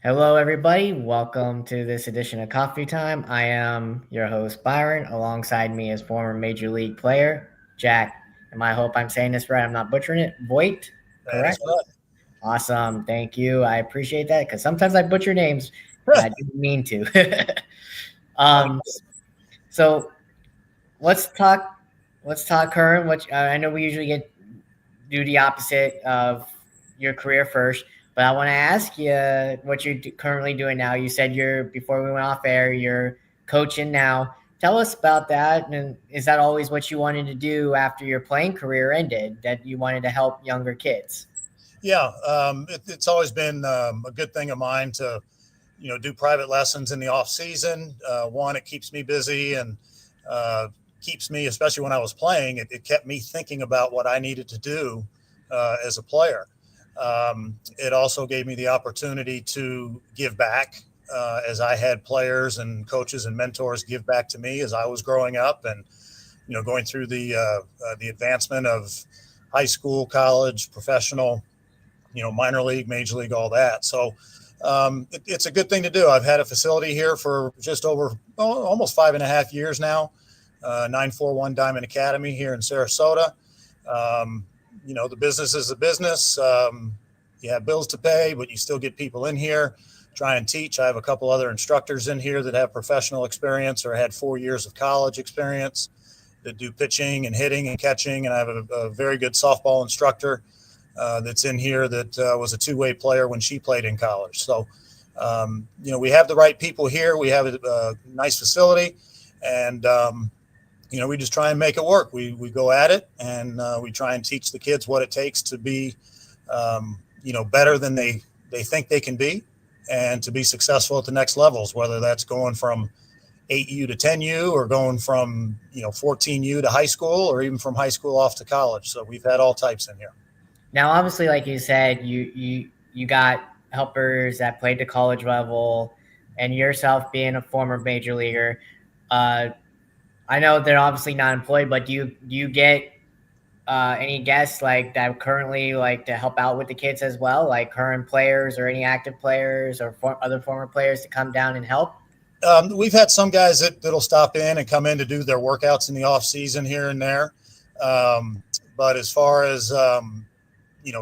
Hello, everybody. Welcome to this edition of Coffee Time. I am your host, Byron. Alongside me is former Major League player, Jack. And I hope I'm saying this right. I'm not butchering it. Voigt, That is correct? right. Awesome. Thank you. I appreciate that because sometimes I butcher names and I didn't mean to. um, so let's talk. Let's talk current. Which I know we usually get do the opposite of your career first. But I want to ask you what you're currently doing now. You said you're before we went off air, you're coaching now. Tell us about that. And is that always what you wanted to do after your playing career ended? That you wanted to help younger kids? Yeah, it's always been a good thing of mine to, do private lessons in the off season. One, it keeps me busy and keeps me, especially when I was playing, it kept me thinking about what I needed to do as a player. It also gave me the opportunity to give back as I had players and coaches and mentors give back to me as I was growing up and, going through the advancement of high school, college, professional, minor league, major league, all that. So it's a good thing to do. I've had a facility here for just over almost 5.5 years now, 941 Diamond Academy here in Sarasota. The business is a business. You have bills to pay, but you still get people in here, try and teach. I have a couple other instructors in here that have professional experience or had 4 years of college experience that do pitching and hitting and catching. And I have a very good softball instructor that's in here that was a two-way player when she played in college. So, we have the right people here. We have a nice facility, and we just try and make it work. We go at it, and we try and teach the kids what it takes to be, better than they think they can be, and to be successful at the next levels. Whether that's going from 8U to 10U, or going from 14U to high school, or even from high school off to college. So we've had all types in here. Now, obviously, like you said, you got helpers that played the college level, and yourself being a former major leaguer. Uh, I know they're obviously not employed, but do you get any guests like that currently like to help out with the kids as well, like current players or any active players or other former players to come down and help? We've had some guys that'll stop in and come in to do their workouts in the off season here and there. But as far as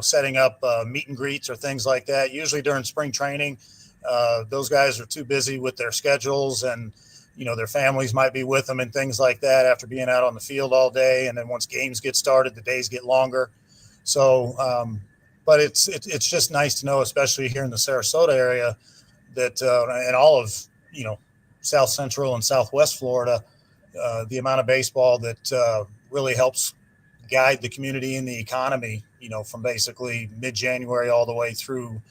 setting up meet and greets or things like that, usually during spring training, those guys are too busy with their schedules, and their families might be with them and things like that after being out on the field all day. And then once games get started, the days get longer. So, but it's just nice to know, especially here in the Sarasota area, that and all of South Central and Southwest Florida, the amount of baseball that really helps guide the community and the economy, from basically mid-January all the way through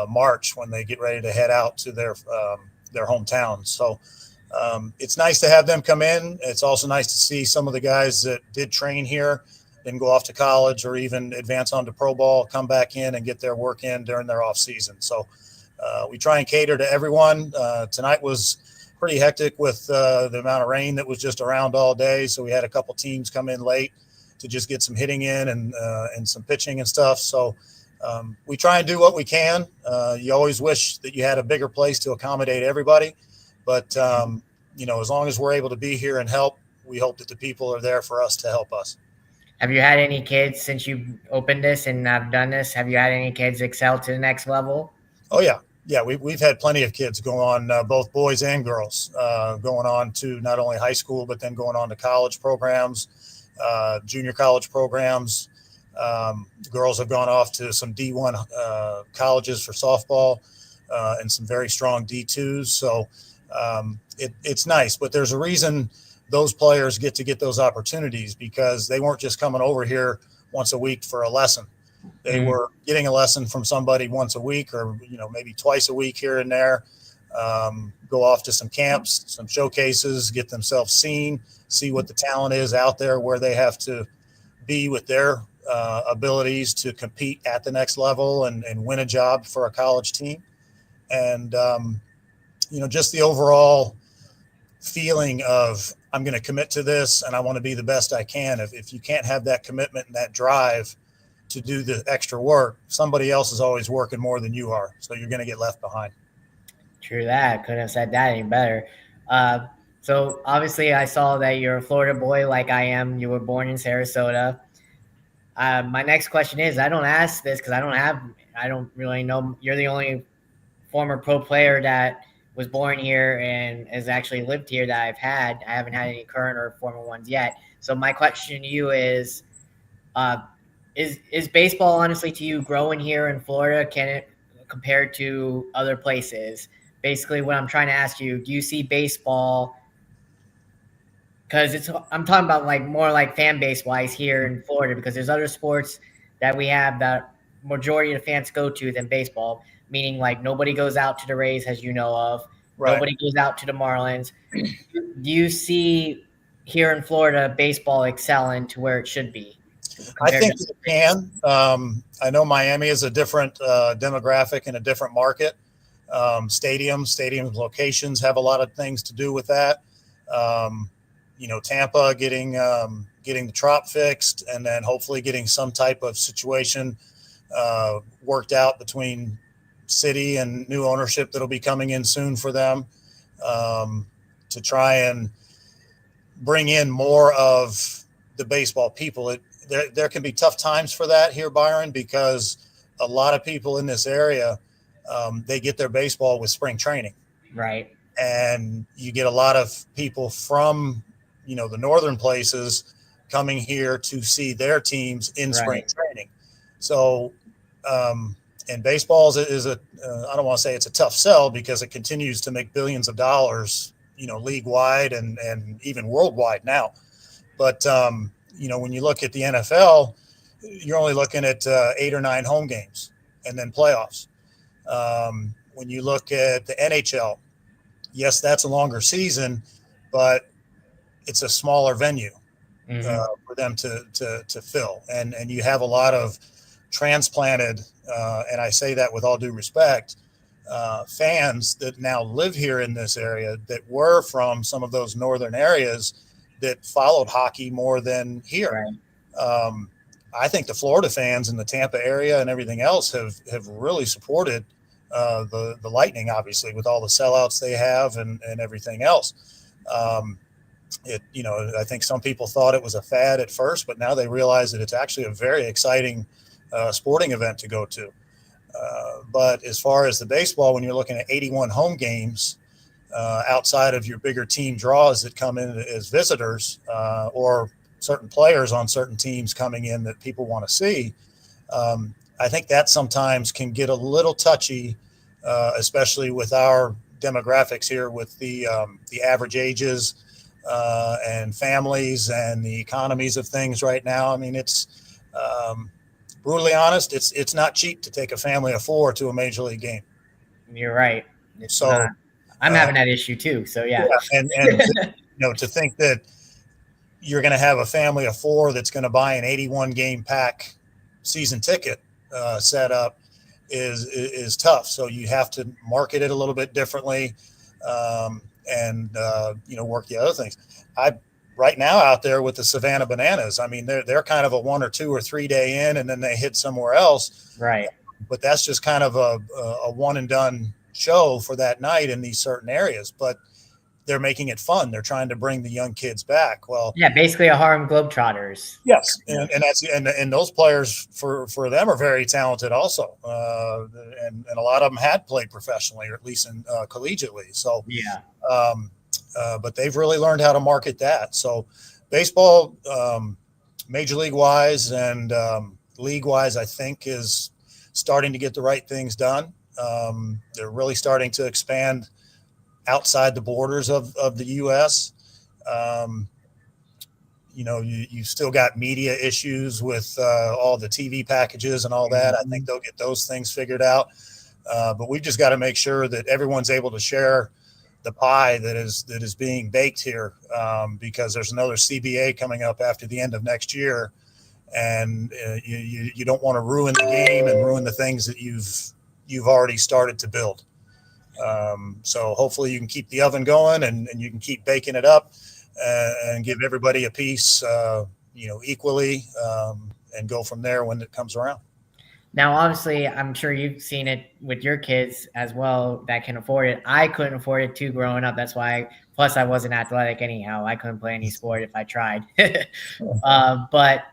March, when they get ready to head out to their hometowns. So it's nice to have them come in. It's also nice to see some of the guys that did train here, then go off to college or even advance on to pro ball, come back in and get their work in during their off season. So we try and cater to everyone. Tonight was pretty hectic with the amount of rain that was just around all day. So we had a couple teams come in late to just get some hitting in and some pitching and stuff. So we try and do what we can. You always wish that you had a bigger place to accommodate everybody. But, as long as we're able to be here and help, we hope that the people are there for us to help us. Have you had any kids since you opened this and have done this? Have you had any kids excel to the next level? Oh, yeah. Yeah, we've had plenty of kids go on, both boys and girls, going on to not only high school, but then going on to college programs, junior college programs. Girls have gone off to some D1 colleges for softball, and some very strong D2s. So it's nice, but there's a reason those players get to get those opportunities, because they weren't just coming over here once a week for a lesson. They were getting a lesson from somebody once a week, or maybe twice a week here and there. Go off to some camps, some showcases, get themselves seen, see what the talent is out there, where they have to be with their abilities to compete at the next level and win a job for a college team. And just the overall feeling of, I'm going to commit to this and I want to be the best I can. If you can't have that commitment and that drive to do the extra work, somebody else is always working more than you are. So you're going to get left behind. True that. Couldn't have said that any better. So obviously, I saw that you're a Florida boy, like I am. You were born in Sarasota. My next question is: I don't ask this because I don't really know. You're the only former pro player that was born here and has actually lived here that I've had. I haven't had any current or former ones yet. So my question to you uh, is baseball honestly to you growing here in Florida? Can it compared to other places? Basically, what I'm trying to ask you: do you see baseball? Because I'm talking about like more like fan base wise here in Florida, because there's other sports that we have that majority of the fans go to than baseball, meaning like nobody goes out to the Rays, as you know of. Right. Nobody goes out to the Marlins. Do you see here in Florida baseball excelling to where it should be? I think it can. I know Miami is a different demographic and a different market. Stadiums, locations have a lot of things to do with that. Tampa getting the trop fixed, and then hopefully getting some type of situation worked out between city and new ownership that'll be coming in soon for them, to try and bring in more of the baseball people. There can be tough times for that here, Byron, because a lot of people in this area, they get their baseball with spring training. Right. And you get a lot of people from, the northern places coming here to see their teams in spring training. So, and baseball is I don't want to say it's a tough sell, because it continues to make billions of dollars, league wide and even worldwide now. But, when you look at the NFL, you're only looking at 8 or 9 home games and then playoffs. When you look at the NHL, yes, that's a longer season, but it's a smaller venue for them to fill. And you have a lot of transplanted, and I say that with all due respect, fans that now live here in this area that were from some of those northern areas that followed hockey more than here. Right. I think the Florida fans in the Tampa area and everything else have really supported the Lightning, obviously, with all the sellouts they have and everything else. I think some people thought it was a fad at first, but now they realize that it's actually a very exciting sporting event to go to. But as far as the baseball, when you're looking at 81 home games, outside of your bigger team draws that come in as visitors, or certain players on certain teams coming in that people want to see, I think that sometimes can get a little touchy, especially with our demographics here, with the average ages and families and the economies of things right now. I mean, it's brutally honest, it's not cheap to take a family of 4 to a major league game. You're right. It's so not. I'm having that issue too. So yeah. And to think that you're going to have a family of 4 that's going to buy an 81 game pack season ticket set up is tough. So you have to market it a little bit differently, and work the other things. Right now out there with the Savannah Bananas, I mean, they're kind of a 1 or 2 or 3 day in, and then they hit somewhere else. Right. But that's just kind of a one and done show for that night in these certain areas. But they're making it fun. They're trying to bring the young kids back. Well, yeah, basically a Harlem Globetrotters. Yes, and those players for them are very talented also, and a lot of them had played professionally, or at least in collegiately. So yeah, but they've really learned how to market that. So baseball, major league wise and league wise, I think is starting to get the right things done. They're really starting to expand outside the borders of the U.S. You still got media issues with all the TV packages and all that. I think they'll get those things figured out. But we've just got to make sure that everyone's able to share the pie that is being baked here, because there's another CBA coming up after the end of next year, and you don't want to ruin the game and ruin the things that you've already started to build. So hopefully you can keep the oven going and you can keep baking it up and give everybody a piece, equally, and go from there when it comes around. Now, obviously, I'm sure you've seen it with your kids as well that can afford it. I couldn't afford it too growing up. That's why, plus I wasn't athletic anyhow. I couldn't play any sport if I tried. But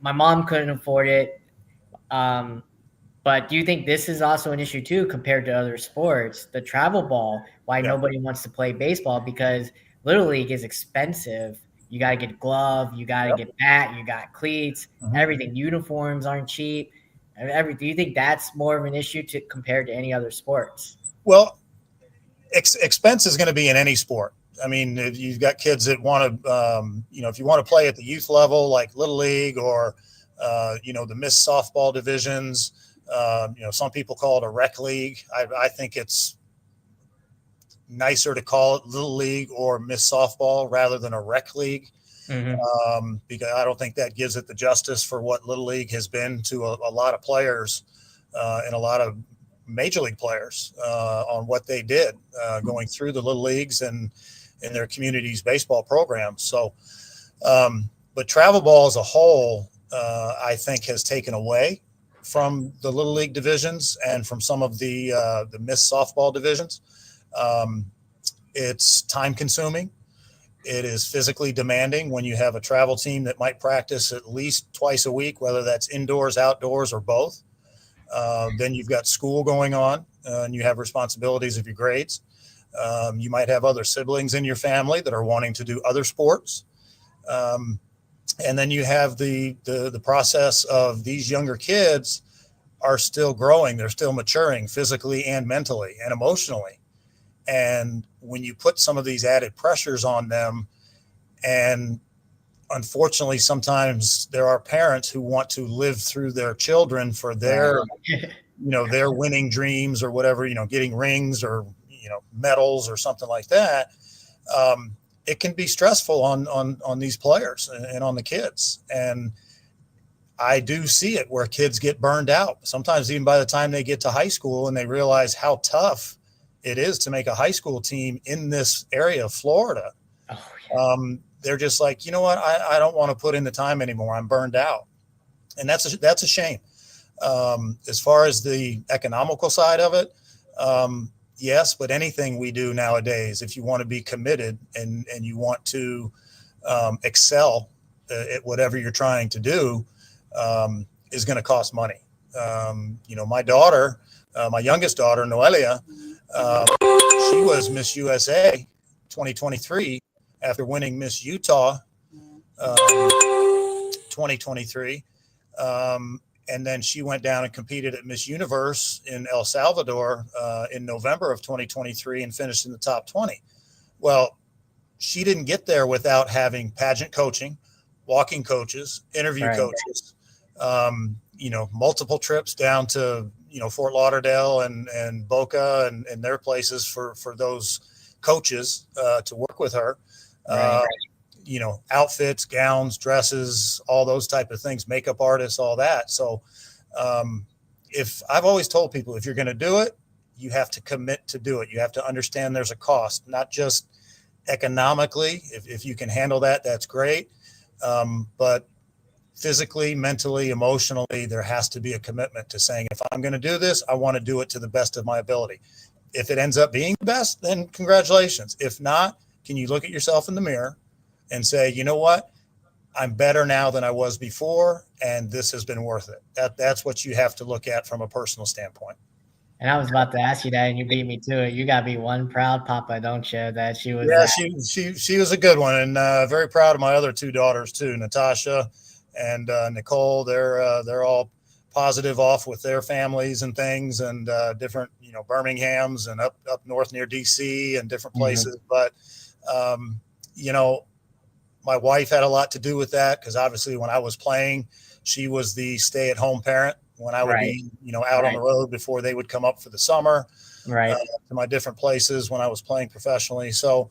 my mom couldn't afford it. But do you think this is also an issue too, compared to other sports? The travel ball, why nobody wants to play baseball, because Little League is expensive. You got to get a glove, you got to get bat, you got cleats, everything. Uniforms aren't cheap. Do you think that's more of an issue compared to any other sports? Well, expense is going to be in any sport. I mean, if you've got kids that want to, if you want to play at the youth level, like Little League or, the Miss softball divisions, some people call it a rec league. I think it's nicer to call it Little League or Miss softball rather than a rec league. Because I don't think that gives it the justice for what Little League has been to a lot of players and a lot of major league players on what they did going through the Little Leagues and in their communities baseball programs. So, but travel ball as a whole, I think has taken away from the Little League divisions and from some of the Miss softball divisions. It's time consuming. It is physically demanding when you have a travel team that might practice at least twice a week, whether that's indoors, outdoors, or both. Then you've got school going on and you have responsibilities of your grades. You might have other siblings in your family that are wanting to do other sports. And then you have the process of these younger kids are still growing. They're still maturing physically and mentally and emotionally. And when you put some of these added pressures on them, and unfortunately, sometimes there are parents who want to live through their children for their, their winning dreams or whatever, getting rings or, medals or something like that. It can be stressful on these players and on the kids. And I do see it where kids get burned out. Sometimes even by the time they get to high school and they realize how tough it is to make a high school team in this area of Florida. They're just like, you know what? I don't want to put in the time anymore. I'm burned out. And that's a shame. As far as the economical side of it, yes, but anything we do nowadays, if you want to be committed and you want to excel at whatever you're trying to do, is going to cost money. My daughter, my youngest daughter, Noelia, she was Miss USA 2023 after winning Miss Utah 2023. And then she went down and competed at Miss Universe in El Salvador in November of 2023 and finished in the top 20. Well, she didn't get there without having pageant coaching, walking coaches, interview coaches, multiple trips down to, Fort Lauderdale and Boca and their places for those coaches to work with her. Outfits, gowns, dresses, all those type of things, makeup artists, all that. So if I've always told people, if you're going to do it, you have to commit to do it. You have to understand there's a cost, not just economically. If you can handle that, that's great. But physically, mentally, emotionally, there has to be a commitment to saying, if I'm going to do this, I want to do it to the best of my ability. If it ends up being the best, then congratulations. If not, can you look at yourself in the mirror and say, you know what? I'm better now than I was before, and this has been worth it. That's what you have to look at from a personal standpoint. And I was about to ask you that, and you beat me to it. You got to be one proud papa, don't you? That she was. Yeah, she was a good one, and very proud of my other two daughters too, Natasha and Nicole. They're all positive off with their families and things, and different, Birmingham's and up north near DC and different places. But my wife had a lot to do with that, because obviously when I was playing, she was the stay-at-home parent when I would be, out on the road before they would come up for the summer, to my different places when I was playing professionally. So,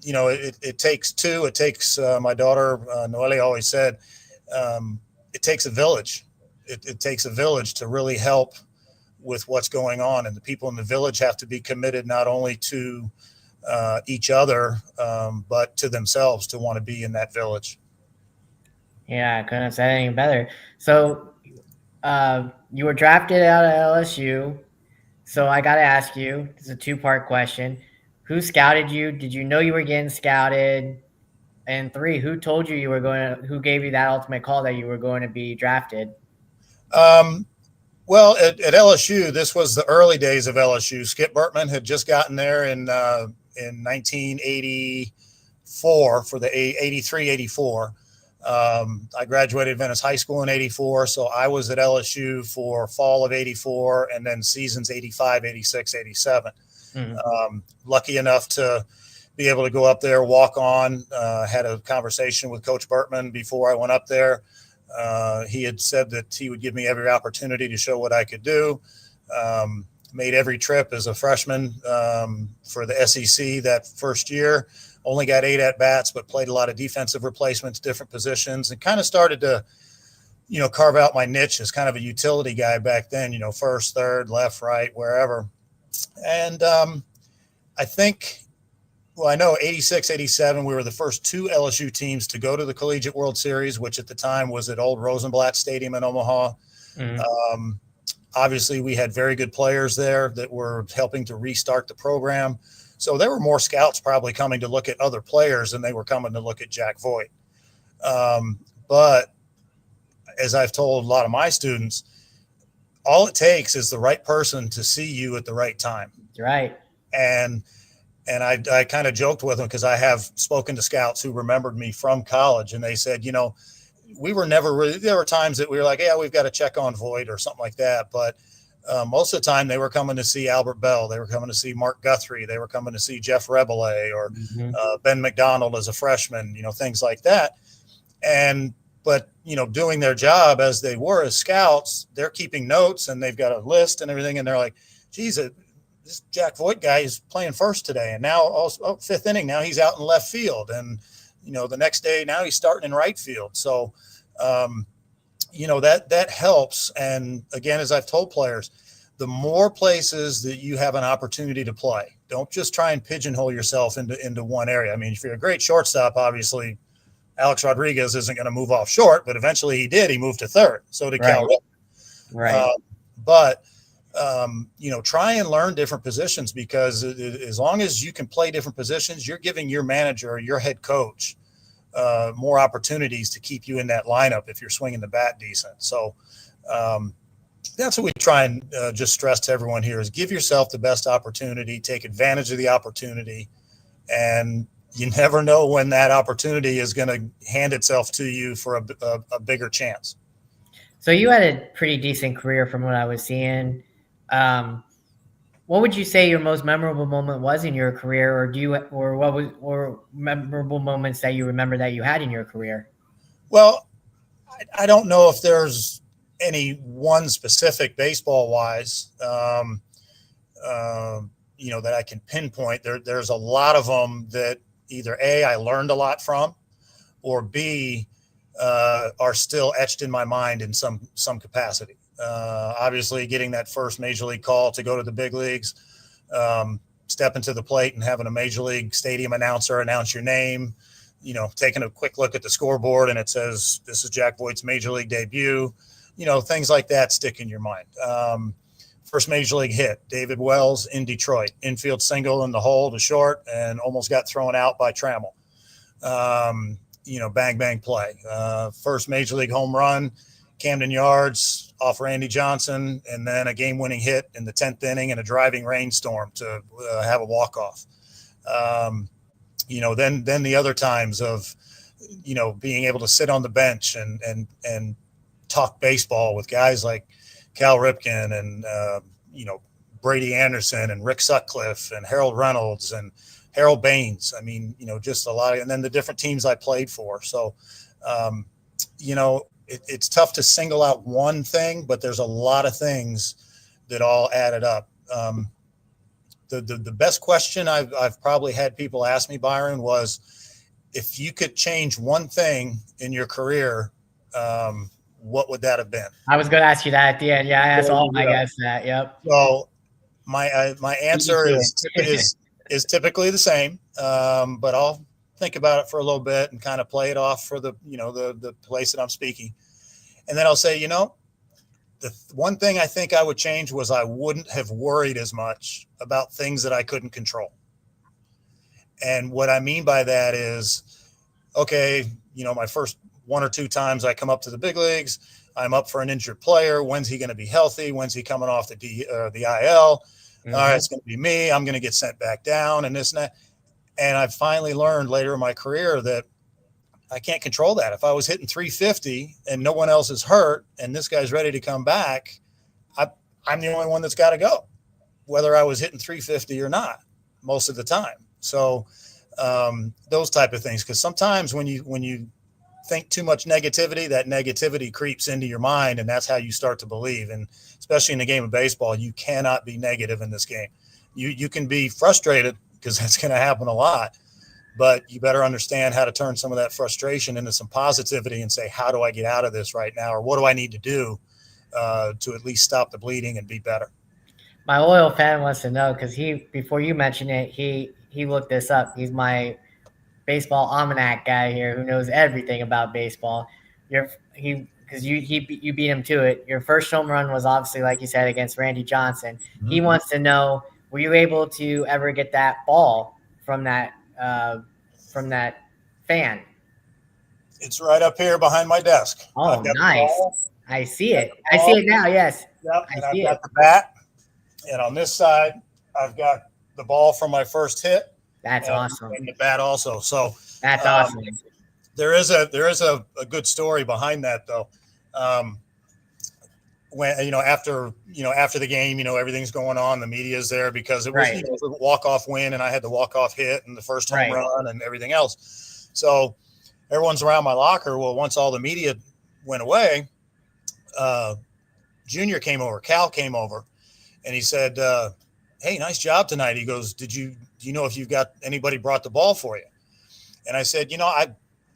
it takes two. It takes my daughter, Noelia, always said, it takes a village. It takes a village to really help with what's going on. And the people in the village have to be committed not only to each other, but to themselves to want to be in that village. Yeah, I couldn't have said anything better. So, you were drafted out of LSU. So I got to ask you, it's a two-part question. Who scouted you? Did you know you were getting scouted? And three, who told you were going to, who gave you that ultimate call that you were going to be drafted? Um, well, at LSU, this was the early days of LSU. Skip Bertman had just gotten there in 1984 for the 83, 84. I graduated Venice High School in 84. So I was at LSU for fall of 84 and then seasons 85, 86, 87. Lucky enough to be able to go up there, walk on, had a conversation with Coach Bertman before I went up there. He had said that he would give me every opportunity to show what I could do. Made every trip as a freshman for the SEC that first year. Only got 8 at-bats, but played a lot of defensive replacements, different positions, and kind of started to, carve out my niche as kind of a utility guy back then, first, third, left, right, wherever. And I think, I know 86, 87, we were the first 2 LSU teams to go to the Collegiate World Series, which at the time was at old Rosenblatt Stadium in Omaha. Obviously, we had very good players there that were helping to restart the program. So there were more scouts probably coming to look at other players than they were coming to look at Jack Voigt. But as I've told a lot of my students, all it takes is the right person to see you at the right time. Right. And I kind of joked with them because I have spoken to scouts who remembered me from college, and they said, we were never really, there were times that we were like, yeah, we've got to check on Voigt or something like that. But most of the time they were coming to see Albert Bell. They were coming to see Mark Guthrie. They were coming to see Jeff Rebele or Ben McDonald as a freshman, things like that. But doing their job as they were as scouts, they're keeping notes and they've got a list and everything. And they're like, geez, this Jack Voigt guy is playing first today. And now also 5th inning, now he's out in left field. And, the next day, now he's starting in right field. So, that helps. And again, as I've told players, the more places that you have an opportunity to play, don't just try and pigeonhole yourself into one area. I mean, if you're a great shortstop, obviously Alex Rodriguez isn't going to move off short, but eventually he did. He moved to third. So did Cal Ripken. Right. Try and learn different positions, because as long as you can play different positions, you're giving your manager or your head coach more opportunities to keep you in that lineup if you're swinging the bat decent. So that's what we try and just stress to everyone here is give yourself the best opportunity, take advantage of the opportunity, and you never know when that opportunity is going to hand itself to you for a bigger chance. So you had a pretty decent career from what I was seeing. What would you say your most memorable moment was in your career, or memorable moments that you remember that you had in your career? Well, I don't know if there's any one specific baseball wise, that I can pinpoint. There's a lot of them that either A, I learned a lot from, or B, are still etched in my mind in some capacity. Obviously, getting that first major league call to go to the big leagues, stepping to the plate and having a major league stadium announcer announce your name, taking a quick look at the scoreboard and it says, this is Jack Voigt's major league debut, things like that stick in your mind. First major league hit, David Wells in Detroit, infield single in the hole to short and almost got thrown out by Trammell. Bang, bang play. First major league home run, Camden Yards off Randy Johnson, and then a game-winning hit in the 10th inning and a driving rainstorm to have a walk-off. Then the other times of, being able to sit on the bench and talk baseball with guys like Cal Ripken and, Brady Anderson and Rick Sutcliffe and Harold Reynolds and Harold Baines. I mean, just a lot of, and then the different teams I played for. So, it's tough to single out one thing, but there's a lot of things that all added up. The best question I've probably had people ask me, Byron, was if you could change one thing in your career, what would that have been? I was going to ask you that at the end. Yeah, I asked all my guys that. Yep. So my answer is typically the same, but I'll think about it for a little bit and kind of play it off for the place that I'm speaking. And then I'll say, the one thing I think I would change was I wouldn't have worried as much about things that I couldn't control. And what I mean by that is, okay, my first one or two times I come up to the big leagues, I'm up for an injured player. When's he going to be healthy? When's he coming off the IL? Mm-hmm. All right, it's going to be me. I'm going to get sent back down and this and that. And I finally learned later in my career that I can't control that. If I was hitting 350 and no one else is hurt and this guy's ready to come back, I'm the only one that's got to go, whether I was hitting 350 or not most of the time. So those type of things, because sometimes when you think too much negativity, that negativity creeps into your mind, and that's how you start to believe. And especially in the game of baseball, you cannot be negative in this game. You can be frustrated, because that's going to happen a lot, but you better understand how to turn some of that frustration into some positivity and say, how do I get out of this right now? Or what do I need to do to at least stop the bleeding and be better? My loyal fan wants to know, because before you mention it, he looked this up. He's my baseball almanac guy here who knows everything about baseball. Because you beat him to it. Your first home run was obviously, like you said, against Randy Johnson. Mm-hmm. He wants to know, were you able to ever get that ball from that fan? It's right up here behind my desk. Oh, nice. I see it. I see it now. Yes. Yep. And I've got the bat. And on this side, I've got the ball from my first hit. That's awesome. And the bat also. So that's awesome. There is a good story behind that, though. When after the game, everything's going on, the media's there because it was a walk-off win, and I had the walk-off hit and the first home run and everything else. So everyone's around my locker. Well, once all the media went away, Junior came over, Cal came over, and he said, "Hey, nice job tonight." He goes, do you know if you've got anybody brought the ball for you? And I said,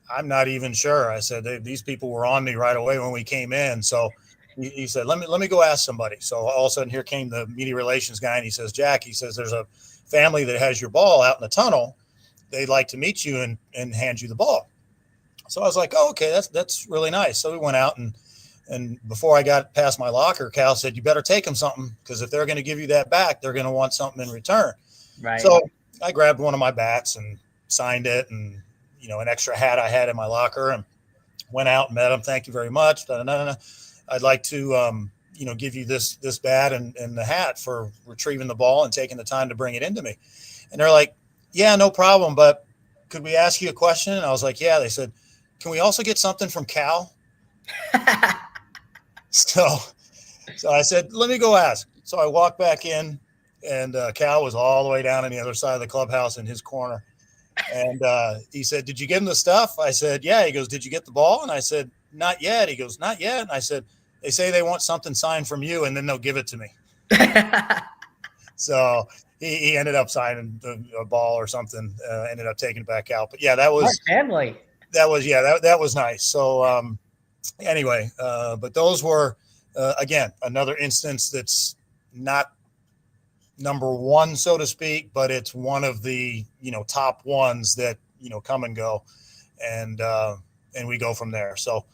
I'm not even sure. I said, these people were on me right away when we came in. So he said, let me go ask somebody. So all of a sudden here came the media relations guy, and he says, Jack, he says, there's a family that has your ball out in the tunnel. They'd like to meet you and hand you the ball. So I was like, oh, okay, that's really nice. So we went out, and before I got past my locker, Cal said, you better take them something, because if they're going to give you that back, they're going to want something in return. Right. So I grabbed one of my bats and signed it, and an extra hat I had in my locker, and went out and met him. Thank you very much. I'd like to give you this bat and the hat for retrieving the ball and taking the time to bring it into me. And they're like, yeah, no problem, but could we ask you a question? And I was like, yeah. They said, can we also get something from Cal? So I said, let me go ask. So I walked back in, and Cal was all the way down on the other side of the clubhouse in his corner. And he said, did you give him the stuff? I said, yeah. He goes, did you get the ball? And I said, not yet. He goes, not yet. And I said, they say they want something signed from you, and then they'll give it to me. So he ended up signing a ball or something, ended up taking it back out. But yeah, that was family. That was nice. So anyway, but those were, again, another instance that's not number one, so to speak, but it's one of the, top ones that, come and go, and we go from there. So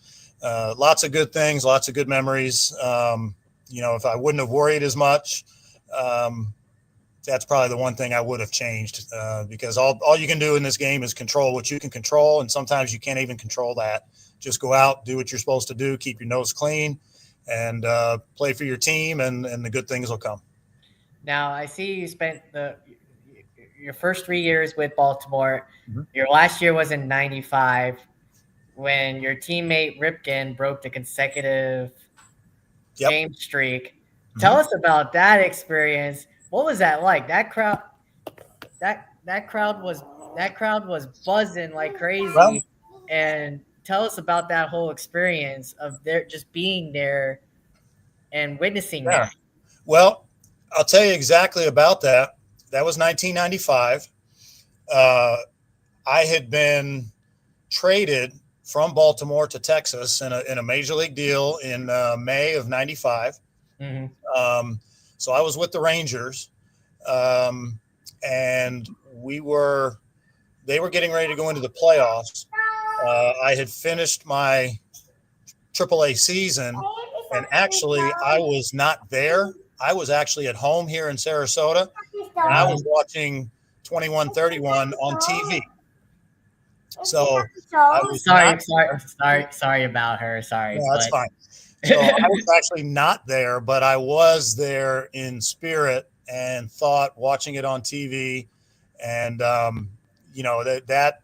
lots of good things, lots of good memories. If I wouldn't have worried as much, that's probably the one thing I would have changed, because all you can do in this game is control what you can control. And sometimes you can't even control that. Just go out, do what you're supposed to do, keep your nose clean, and play for your team, and the good things will come. Now, I see you spent your first 3 years with Baltimore. Mm-hmm. Your last year was in 95 when your teammate Ripken broke the consecutive game streak. Mm-hmm. Tell us about that experience. What was that like? That crowd was buzzing like crazy. Well, and tell us about that whole experience of their just being there and witnessing that. Well, I'll tell you exactly about that. That was 1995. I had been traded from Baltimore to Texas in a major league deal in May of 95. Mm-hmm. So I was with the Rangers, and they were getting ready to go into the playoffs. I had finished my AAA season, and actually I was not there. I was actually at home here in Sarasota, and I was watching 21-31 on TV. So I was sorry about her. Sorry. No, that's fine. So I was actually not there, but I was there in spirit and thought, watching it on TV. And, that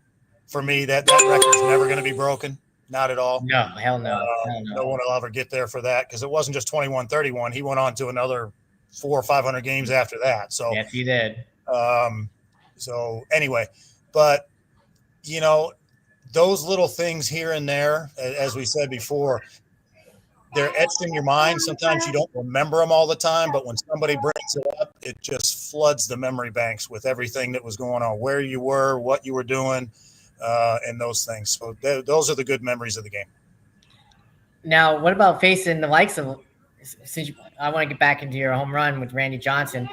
for me, that record's never going to be broken. Not at all. No, hell no. No one will ever get there for that, because it wasn't just 21-31. He went on to another 400 or 500 games after that. So yes, he did. So anyway, but those little things here and there, as we said before, they're etched in your mind. Sometimes you don't remember them all the time, but when somebody brings it up, it just floods the memory banks with everything that was going on, where you were, what you were doing, and those things. So those are the good memories of the game. Now, what about facing the likes of, I want to get back into your home run with Randy Johnson.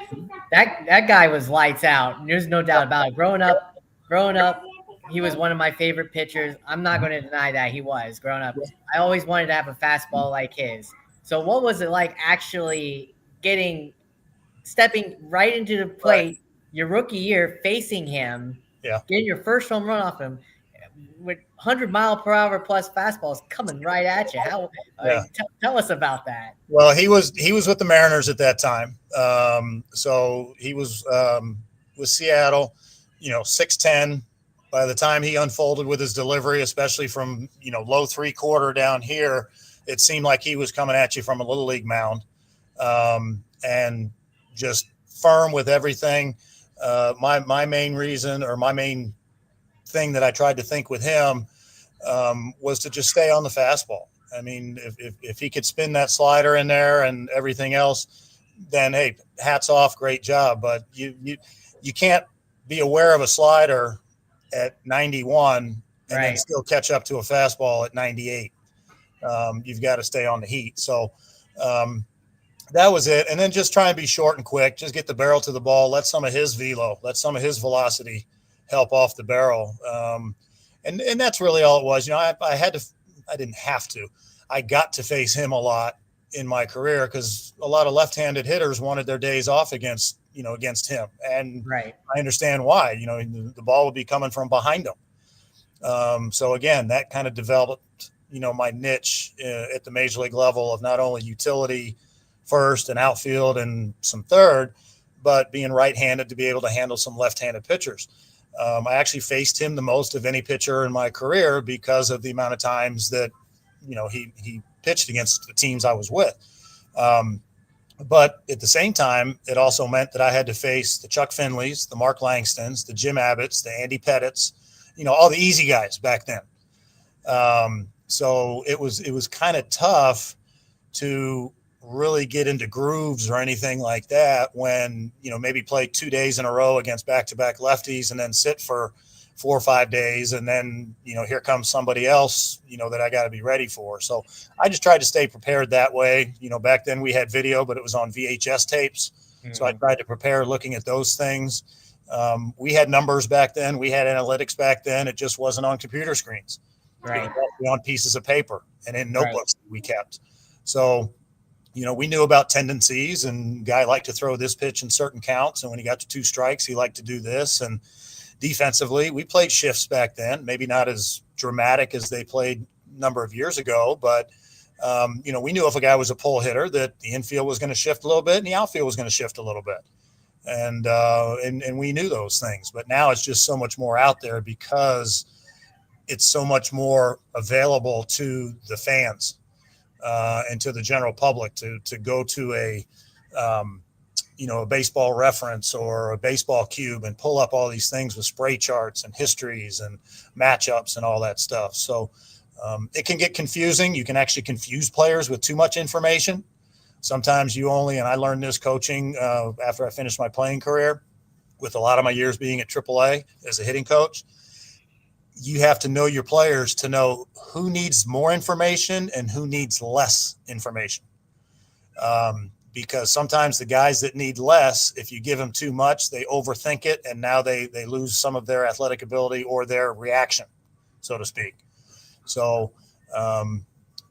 That guy was lights out. There's no doubt about it. Growing up, he was one of my favorite pitchers. I'm not going to deny that he was growing up. I always wanted to have a fastball like his. So what was it like actually stepping right into the plate your rookie year, facing him, getting your first home run off him with 100-mile-per-hour plus fastballs coming right at you? Tell us about that. Well, he was with the Mariners at that time. So he was with Seattle, 6'10". By the time he unfolded with his delivery, especially from, low 3/4 down here, it seemed like he was coming at you from a little league mound, and just firm with everything. My main reason, or my main thing that I tried to think with him, was to just stay on the fastball. I mean, if he could spin that slider in there and everything else, then hey, hats off, great job. But you can't be aware of a slider at 91 and then still catch up to a fastball at 98. You've got to stay on the heat. So that was it. And then just try and be short and quick, just get the barrel to the ball, let some of his velo, let some of his velocity help off the barrel. And that's really all it was. I didn't have to. I got to face him a lot in my career because a lot of left-handed hitters wanted their days off against him. And I understand why. The ball would be coming from behind him. So again, that kind of developed, my niche at the major league level of not only utility first and outfield and some third, but being right-handed to be able to handle some left-handed pitchers. I actually faced him the most of any pitcher in my career because of the amount of times that, he pitched against the teams I was with. But at the same time, it also meant that I had to face the Chuck Finleys, the Mark Langstons, the Jim Abbotts, the Andy Pettitts, all the easy guys back then. So it was kind of tough to really get into grooves or anything like that when, maybe play 2 days in a row against back-to-back lefties and then sit for 4 or 5 days. And then, here comes somebody else, that I got to be ready for. So I just tried to stay prepared that way. Back then we had video, but it was on VHS tapes. Mm-hmm. So I tried to prepare looking at those things. We had numbers back then. We had analytics back then. It just wasn't on computer screens. Right. It was on pieces of paper and in notebooks we kept. So, we knew about tendencies, and guy liked to throw this pitch in certain counts. And when he got to 2 strikes, he liked to do this. And defensively, we played shifts back then, maybe not as dramatic as they played a number of years ago, but we knew if a guy was a pull hitter that the infield was going to shift a little bit and the outfield was going to shift a little bit. And we knew those things, but now it's just so much more out there because it's so much more available to the fans and to the general public to go to a baseball reference or a baseball cube and pull up all these things with spray charts and histories and matchups and all that stuff. So it can get confusing. You can actually confuse players with too much information. Sometimes and I learned this coaching after I finished my playing career with a lot of my years being at AAA as a hitting coach. You have to know your players to know who needs more information and who needs less information. because sometimes the guys that need less, if you give them too much, they overthink it, and now they lose some of their athletic ability or their reaction, so to speak. So,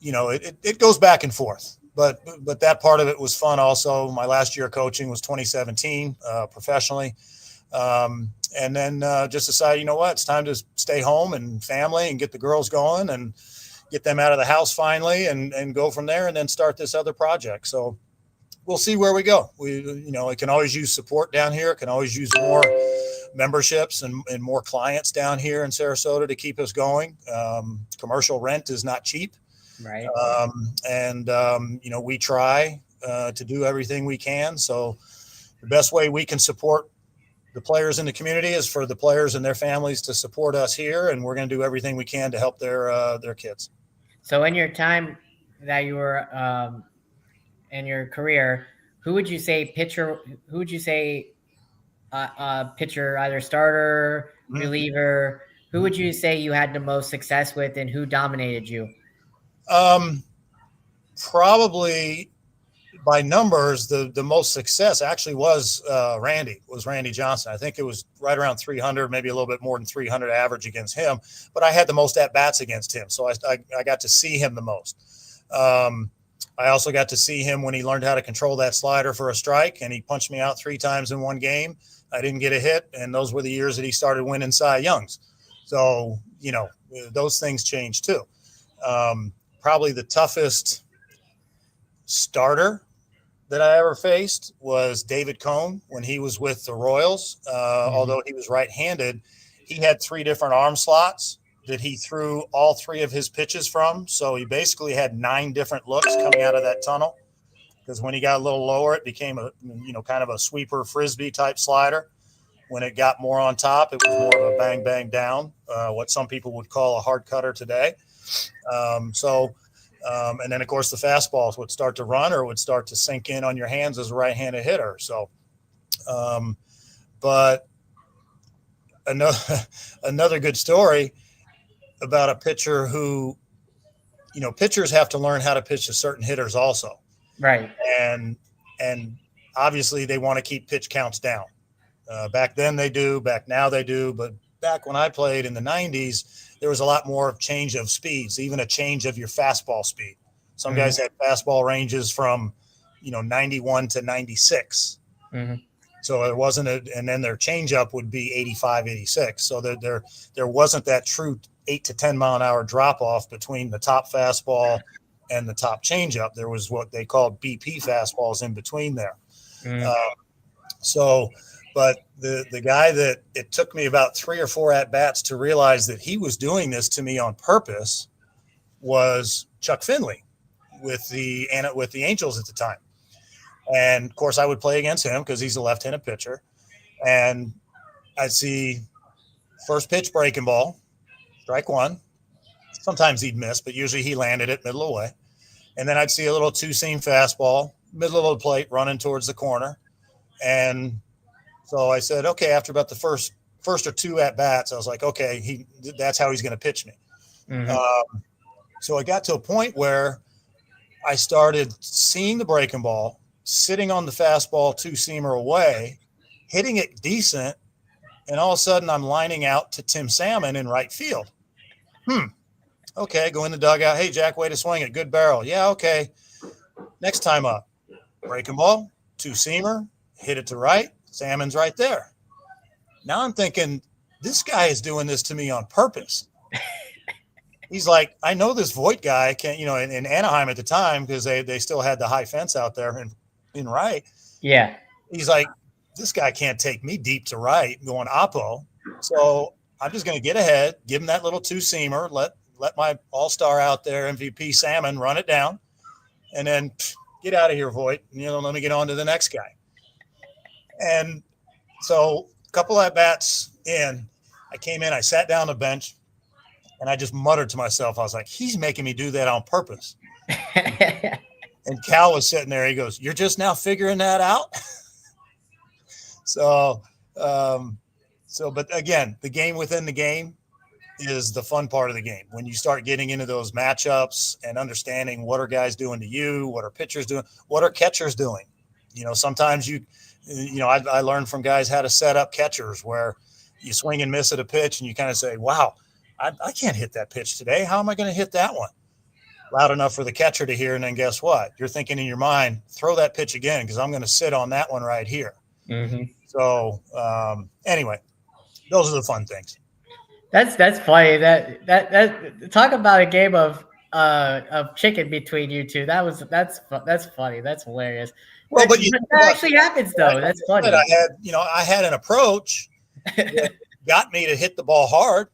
it goes back and forth. But that part of it was fun also. My last year coaching was 2017 professionally. And then just decided, you know what, it's time to stay home and family and get the girls going and get them out of the house finally and go from there and then start this other project. So we'll see where we go. It can always use support down here. It can always use more memberships and more clients down here in Sarasota to keep us going. Commercial rent is not cheap. Right. We try to do everything we can. So the best way we can support the players in the community is for the players and their families to support us here. And we're going to do everything we can to help their kids. So in your time that you were in your career, who would you say pitcher, either starter, reliever, who would you say you had the most success with and who dominated you? Probably by numbers, the most success actually was Randy Johnson. I think it was right around 300, maybe a little bit more than 300 average against him, but I had the most at-bats against him. So I got to see him the most. I also got to see him when he learned how to control that slider for a strike, and he punched me out 3 times in one game. I didn't get a hit, and those were the years that he started winning Cy Youngs. So, those things change too. Probably the toughest starter that I ever faced was David Cone when he was with the Royals. Although he was right-handed, he had 3 different arm slots that he threw all 3 of his pitches from. So he basically had 9 different looks coming out of that tunnel, because when he got a little lower, it became kind of a sweeper Frisbee type slider. When it got more on top, it was more of a bang, bang down, what some people would call a hard cutter today. And then, of course, the fastballs would start to run or would start to sink in on your hands as a right-handed hitter. So, but another good story about a pitcher who, pitchers have to learn how to pitch to certain hitters also. Right. And obviously they want to keep pitch counts down. Back then they do, back now they do. But back when I played in the 90s, there was a lot more change of speeds, even a change of your fastball speed. Some guys had fastball ranges from, 91 to 96. So it wasn't and then their changeup would be 85, 86. So there wasn't that true 8 to 10 mile an hour drop off between the top fastball and the top changeup. There was what they called BP fastballs in between there. But the guy that it took me about 3 or 4 at bats to realize that he was doing this to me on purpose was Chuck Finley with the Angels at the time. And of course I would play against him because he's a left-handed pitcher. And I'd see first pitch breaking ball, strike 1. Sometimes he'd miss, but usually he landed it middle of the way. And then I'd see a little 2-seam fastball, middle of the plate, running towards the corner. And so I said, okay, after about the first or 2 at bats, I was like, okay, that's how he's going to pitch me. So I got to a point where I started seeing the breaking ball, sitting on the fastball 2-seamer away, hitting it decent, and all of a sudden I'm lining out to Tim Salmon in right field. Okay, go in the dugout. Hey, Jack, way to swing it. Good barrel. Yeah, okay. Next time up, breaking ball, 2-seamer, hit it to right. Salmon's right there. Now I'm thinking, this guy is doing this to me on purpose. He's like, I know this Voigt guy can, in Anaheim at the time, because they still had the high fence out there in right. Yeah. He's like, this guy can't take me deep to right going oppo. So I'm just going to get ahead, give him that little 2-seamer, let my all-star out there, MVP Salmon, run it down, and then get out of here, Voigt. Let me get on to the next guy. And so a couple of at-bats in, I came in, I sat down on the bench, and I just muttered to myself. I was like, he's making me do that on purpose. And Cal was sitting there. He goes, you're just now figuring that out? But again, the game within the game is the fun part of the game. When you start getting into those matchups and understanding what are guys doing to you, what are pitchers doing, what are catchers doing? Sometimes I learned from guys how to set up catchers where you swing and miss at a pitch and you kind of say, wow, I can't hit that pitch today. How am I going to hit that one? Loud enough for the catcher to hear. And then guess what? You're thinking in your mind, throw that pitch again because I'm going to sit on that one right here. Mm-hmm. So anyway, those are the fun things. That's funny. That talk about a game of chicken between you two. That's funny. That's hilarious. Well, but that actually happens though. That's funny. I had an approach that got me to hit the ball hard,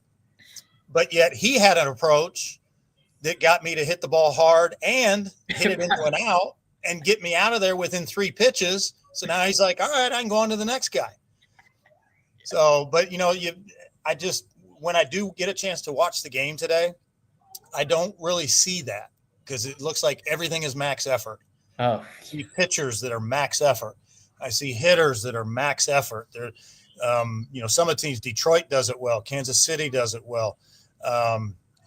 but yet he had an approach that got me to hit the ball hard and hit it into an out and get me out of there within 3 pitches. So now he's like, all right, I can go on to the next guy. So, but when I do get a chance to watch the game today, I don't really see that because it looks like everything is max effort. Oh, I see pitchers that are max effort. I see hitters that are max effort. They're, some of the teams, Detroit does it well. Kansas City does it well.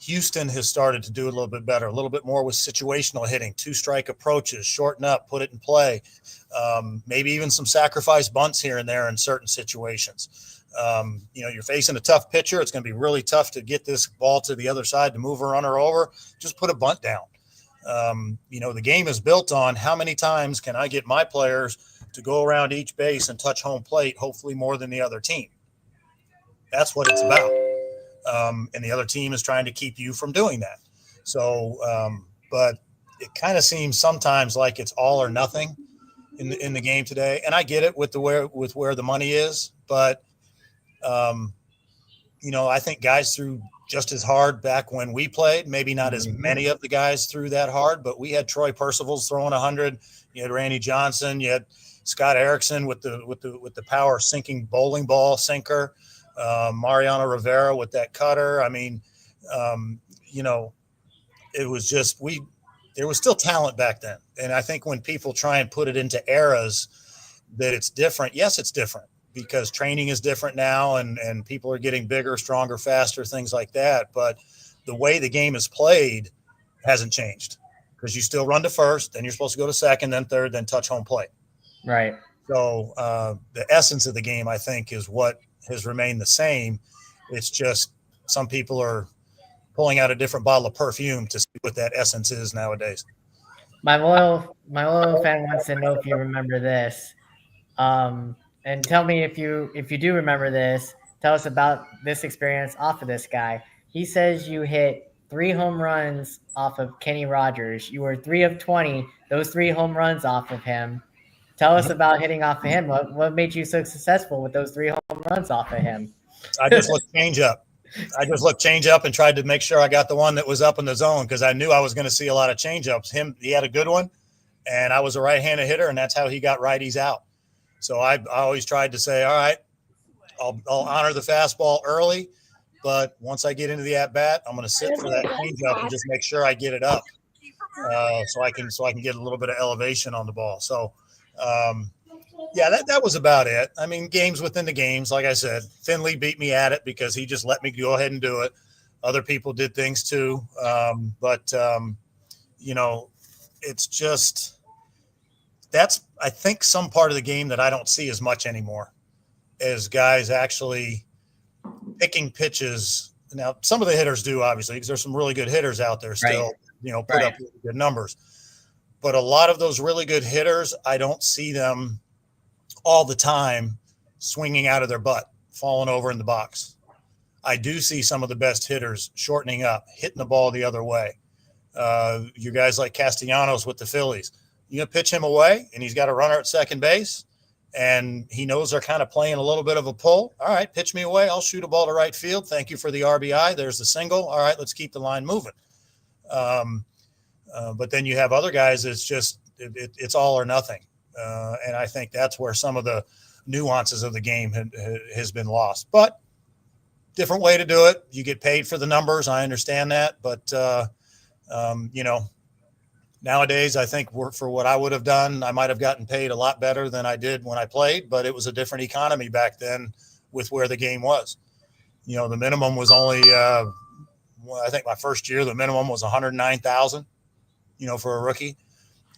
Houston has started to do a little bit better, a little bit more with situational hitting, 2-strike approaches, shorten up, put it in play. Maybe even some sacrifice bunts here and there in certain situations. You're facing a tough pitcher. It's going to be really tough to get this ball to the other side to move a runner over. Just put a bunt down. The game is built on how many times can I get my players to go around each base and touch home plate, hopefully more than the other team. That's what it's about. And the other team is trying to keep you from doing that. So, but it kind of seems sometimes like it's all or nothing in the game today. And I get it with where the money is, but I think guys threw just as hard back when we played. Maybe not as many of the guys threw that hard, but we had Troy Percival's throwing 100. You had Randy Johnson. You had Scott Erickson with the power sinking bowling ball sinker. Mariano Rivera with that cutter. I mean, it was just there was still talent back then. And I think when people try and put it into eras that it's different, yes, it's different because training is different now and people are getting bigger, stronger, faster, things like that. But the way the game is played hasn't changed because you still run to first, then you're supposed to go to second, then third, then touch home plate. Right. So the essence of the game, I think, is what has remained the same. It's just some people are pulling out a different bottle of perfume to see what that essence is nowadays. My loyal fan wants to know if you remember this. And tell me if you do remember this. Tell us about this experience off of this guy. He says you hit 3 home runs off of Kenny Rogers. You were 3 of 20. Those 3 home runs off of him. Tell us about hitting off of him. What made you so successful with those 3 home runs off of him? I just looked change up. And tried to make sure I got the one that was up in the zone because I knew I was going to see a lot of change ups. He had a good one, and I was a right-handed hitter, and that's how he got righties out. So I always tried to say, all right, I'll honor the fastball early, but once I get into the at bat, I'm going to sit for that change up and just make sure I get it up, so I can get a little bit of elevation on the ball. So. That was about it. I mean, games within the games, like I said, Finley beat me at it because he just let me go ahead and do it. Other people did things too. It's just, that's, I think, some part of the game that I don't see as much anymore as guys actually picking pitches. Now, some of the hitters do, obviously, because there's some really good hitters out there still, right. Put up really good numbers. But a lot of those really good hitters, I don't see them all the time swinging out of their butt, falling over in the box. I do see some of the best hitters shortening up, hitting the ball the other way. You guys like Castellanos with the Phillies. You gonna pitch him away, and he's got a runner at second base, and he knows they're kind of playing a little bit of a pull. All right, pitch me away. I'll shoot a ball to right field. Thank you for the RBI. There's the single. All right, let's keep the line moving. But then you have other guys. It's just it's all or nothing. And I think that's where some of the nuances of the game has been lost. But different way to do it. You get paid for the numbers. I understand that. But, nowadays, I think for what I would have done, I might have gotten paid a lot better than I did when I played. But it was a different economy back then with where the game was. The minimum was only, I think my first year, the minimum was $109,000, for a rookie.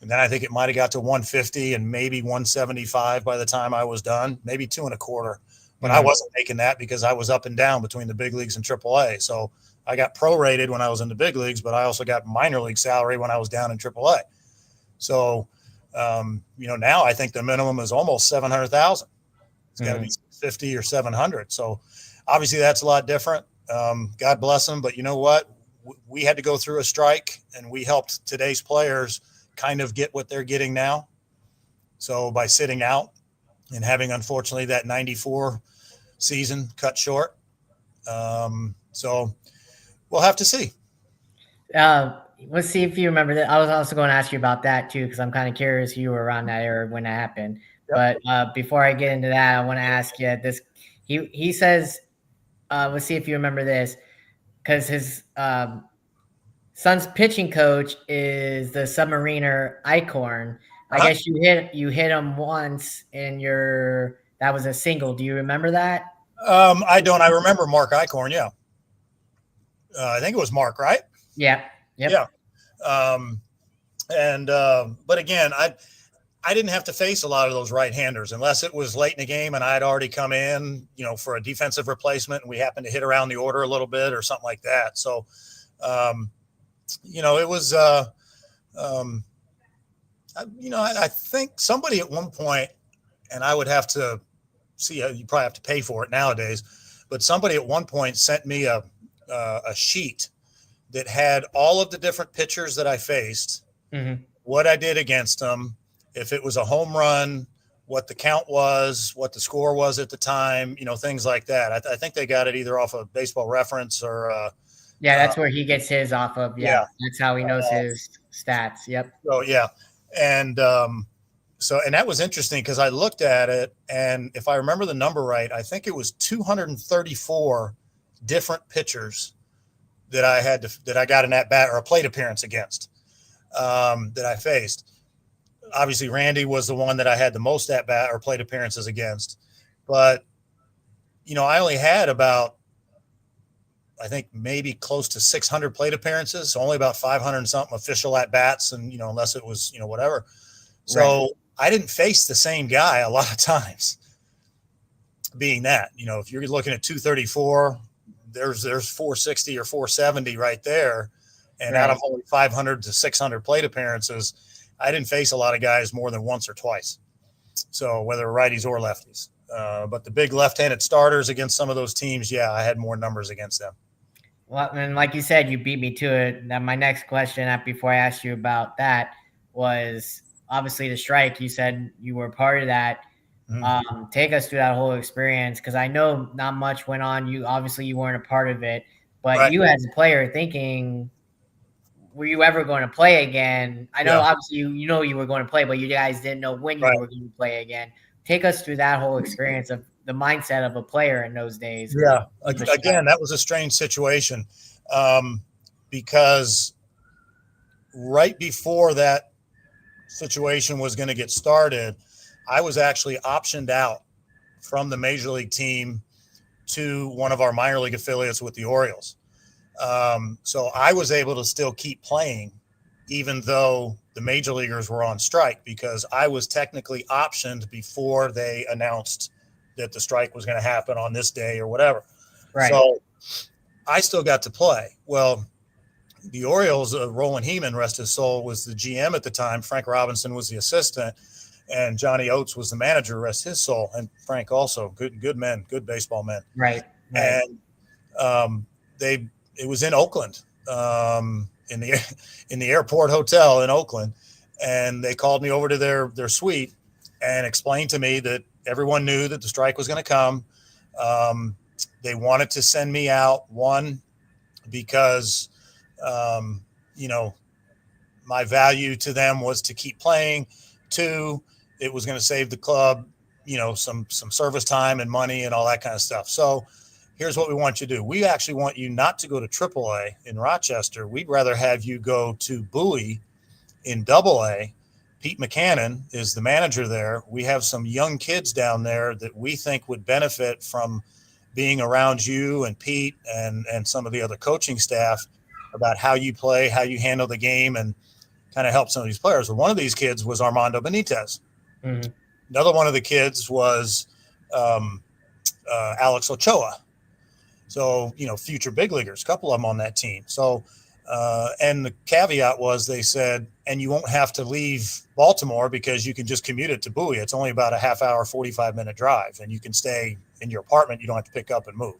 And then I think it might have got to 150 and maybe 175 by the time I was done, maybe 2.25. But I wasn't making that because I was up and down between the big leagues and AAA. So I got prorated when I was in the big leagues, but I also got minor league salary when I was down in AAA. So, now I think the minimum is almost 700,000. It's got to be 50 or 700. So obviously that's a lot different. God bless them. But you know what? We had to go through a strike, and we helped today's players kind of get what they're getting now. So by sitting out and having, unfortunately, that 94 season cut short. So we'll have to see. Let's see if you remember that. I was also going to ask you about that too, because I'm kind of curious if you were around that era when that happened. Yep. But before I get into that, I want to ask you this. He says, let's see if you remember this, because his son's pitching coach is the Submariner Icorn. I guess you hit him once in that was a single. Do you remember that? I don't. I remember Mark Icorn. Yeah. I think it was Mark, right? Yeah. Yep. Yeah. But again, I didn't have to face a lot of those right-handers unless it was late in the game and I had already come in, for a defensive replacement and we happened to hit around the order a little bit or something like that. So, it was, I think somebody at one point, and I would have to see, you probably have to pay for it nowadays, but somebody at one point sent me a sheet that had all of the different pitchers that I faced, what I did against them, if it was a home run, what the count was, what the score was at the time, things like that. I think they got it either off of Baseball Reference or that's where he gets his off of. Yeah. That's how he knows his stats. Yep. So, yeah. And and that was interesting because I looked at it, and if I remember the number right, I think it was 234 different pitchers that I got an at bat or a plate appearance against that I faced. Obviously, Randy was the one that I had the most at bat or plate appearances against, but I only had about, I think maybe close to 600 plate appearances, so only about 500 and something official at bats, and unless it was whatever. So I didn't face the same guy a lot of times. Being that if you're looking at 234, there's 460 or 470 right there, and out of only 500 to 600 plate appearances, I didn't face a lot of guys more than once or twice. So whether righties or lefties, but the big left-handed starters against some of those teams, I had more numbers against them. Well, and like you said, you beat me to it. Now, my next question before I asked you about that was obviously the strike. You said you were part of that. Take us through that whole experience, because I know not much went on. You weren't a part of it, but you as a player thinking, were you ever going to play again? I know obviously you were going to play, but you guys didn't know when you were going to play again. Take us through that whole experience of the mindset of a player in those days. Yeah, again, that was a strange situation because right before that situation was going to get started, I was actually optioned out from the major league team to one of our minor league affiliates with the Orioles. So I was able to still keep playing, even though the major leaguers were on strike, because I was technically optioned before they announced that the strike was going to happen on this day or whatever. Right. So I still got to play. Well, the Orioles, Roland Heeman, rest his soul, was the GM at the time. Frank Robinson was the assistant, and Johnny Oates was the manager, rest his soul. And Frank also, good men, good baseball men. Right. And it was in Oakland, in the airport hotel in Oakland, and they called me over to their suite and explained to me that everyone knew that the strike was going to come. They wanted to send me out, one, because my value to them was to keep playing. Two, it was going to save the club, some service time and money and all that kind of stuff. So here's what we want you to do. We actually want you not to go to AAA in Rochester. We'd rather have you go to Bowie in AA. Pete McCannon is the manager there. We have some young kids down there that we think would benefit from being around you and Pete and some of the other coaching staff about how you play, how you handle the game, and kind of help some of these players. Well, one of these kids was Armando Benitez. Mm-hmm. Another one of the kids was Alex Ochoa. So, future big leaguers, a couple of them on that team. So, and the caveat was they said, and you won't have to leave Baltimore because you can just commute it to Bowie. It's only about a half hour, 45-minute drive, and you can stay in your apartment. You don't have to pick up and move.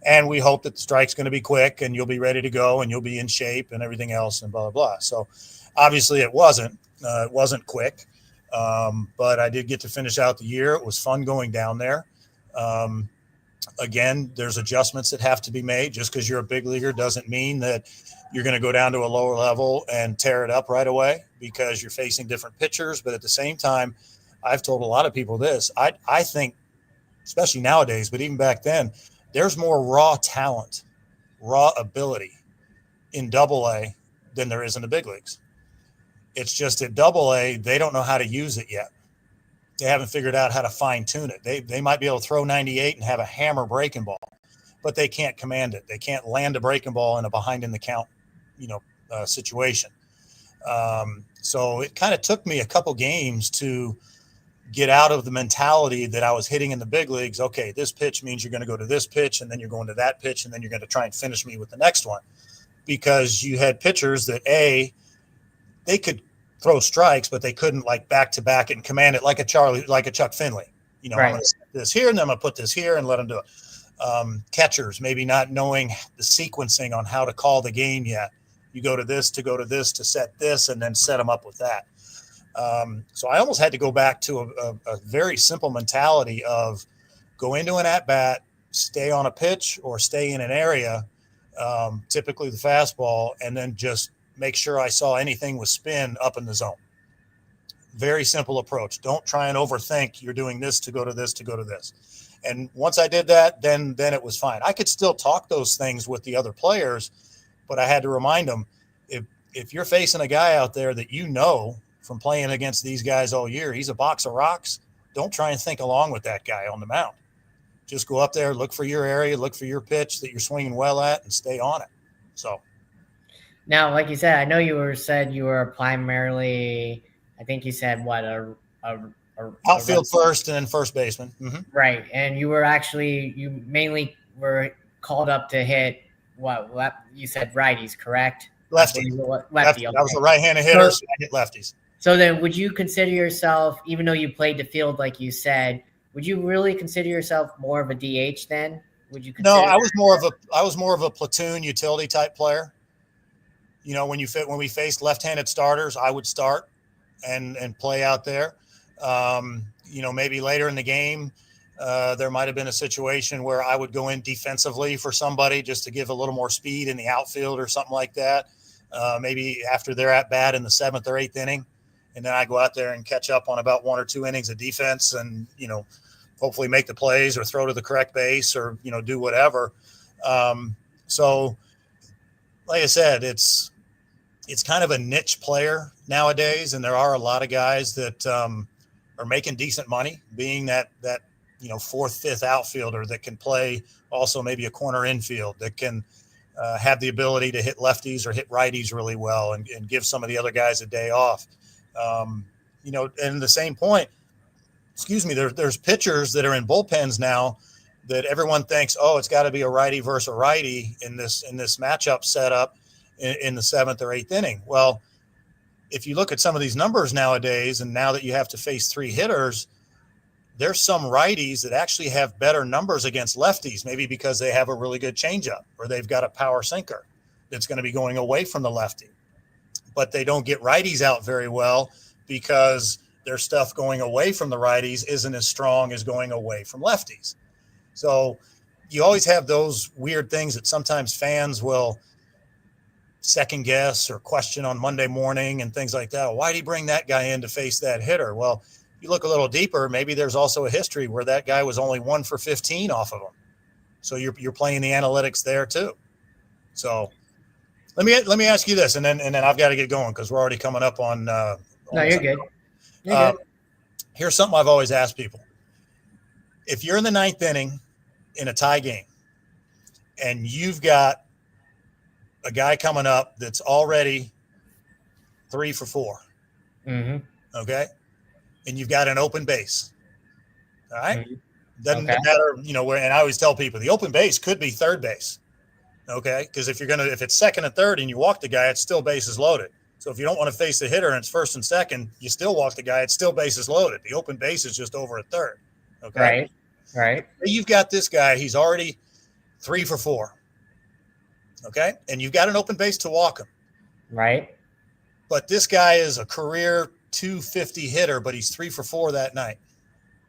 And we hope that the strike's going to be quick and you'll be ready to go and you'll be in shape and everything else and blah, blah, blah. So obviously it wasn't quick. But I did get to finish out the year. It was fun going down there. Again, there's adjustments that have to be made. Just because you're a big leaguer doesn't mean that you're going to go down to a lower level and tear it up right away because you're facing different pitchers. But at the same time, I've told a lot of people this. I think, especially nowadays, but even back then, there's more raw talent, raw ability in Double-A than there is in the big leagues. It's just at Double-A, they don't know how to use it yet. They haven't figured out how to fine tune it. They might be able to throw 98 and have a hammer breaking ball, but they can't command it. They can't land a breaking ball in a behind in the count, situation. So it kind of took me a couple games to get out of the mentality that I was hitting in the big leagues. Okay, this pitch means you're going to go to this pitch, and then you're going to that pitch, and then you're going to try and finish me with the next one. Because you had pitchers that, they could throw strikes, but they couldn't back to back and command it like a Chuck Finley. Right. I'm going to set this here, and then I'm going to put this here and let them do it. Catchers maybe not knowing the sequencing on how to call the game yet. You go to this to set this, and then set them up with that. So I almost had to go back to a very simple mentality of go into an at-bat, stay on a pitch or stay in an area, typically the fastball, and then just make sure I saw anything with spin up in the zone. Very simple approach. Don't try and overthink you're doing this to go to this to go to this. And once I did that, then it was fine. I could still talk those things with the other players, but I had to remind them, if you're facing a guy out there that from playing against these guys all year, he's a box of rocks. Don't try and think along with that guy on the mound. Just go up there, look for your area, look for your pitch that you're swinging well at, and stay on it. So now, like you said, I know you were primarily, I think you said what outfield first and then first baseman. Mm-hmm. Right, and you mainly were called up to hit what you said righties, correct? Lefty. Okay. I was a right-handed hitter, so I hit lefties. So then would you consider yourself, even though you played the field like you said, would you really consider yourself more of a DH then? Would you consider I was more of a platoon utility type player. When we faced left-handed starters, I would start and play out there. Maybe later in the game, there might have been a situation where I would go in defensively for somebody just to give a little more speed in the outfield or something like that. Maybe after they're at bat in the 7th or 8th inning, and then I go out there and catch up on about 1 or 2 innings of defense and, hopefully make the plays or throw to the correct base or, do whatever. So like I said, it's kind of a niche player nowadays. And there are a lot of guys that are making decent money being that 4th, 5th outfielder that can play also maybe a corner infield that can have the ability to hit lefties or hit righties really well and give some of the other guys a day off. And the same point, there's pitchers that are in bullpens now that everyone thinks, it's got to be a righty versus a righty in this matchup setup in the 7th or 8th inning. Well, if you look at some of these numbers nowadays, and now that you have to face 3 hitters, there's some righties that actually have better numbers against lefties, maybe because they have a really good changeup or they've got a power sinker that's going to be going away from the lefty. But they don't get righties out very well because their stuff going away from the righties isn't as strong as going away from lefties. So you always have those weird things that sometimes fans will second guess or question on Monday morning and things like that. Why did he bring that guy in to face that hitter? Well, you look a little deeper, maybe there's also a history where that guy was only 1 for 15 off of him. So you're playing the analytics there too. So let me ask you this, and then I've got to get going because we're already coming up on. No, you're good. You're good. Here's something I've always asked people: if you're in the 9th inning in a tie game, and you've got a guy coming up that's already 3 for 4. Mm-hmm. Okay. And you've got an open base. All right. Mm-hmm. Doesn't Okay. matter, where, and I always tell people the open base could be third base. Okay. Because if it's second and third and you walk the guy, it's still bases loaded. So if you don't want to face the hitter and it's first and second, you still walk the guy, it's still bases loaded. The open base is just over at third. Okay. Right. You've got this guy, he's already 3 for 4. Okay. And you've got an open base to walk him. Right. But this guy is a career 250 hitter, but he's 3 for 4 that night.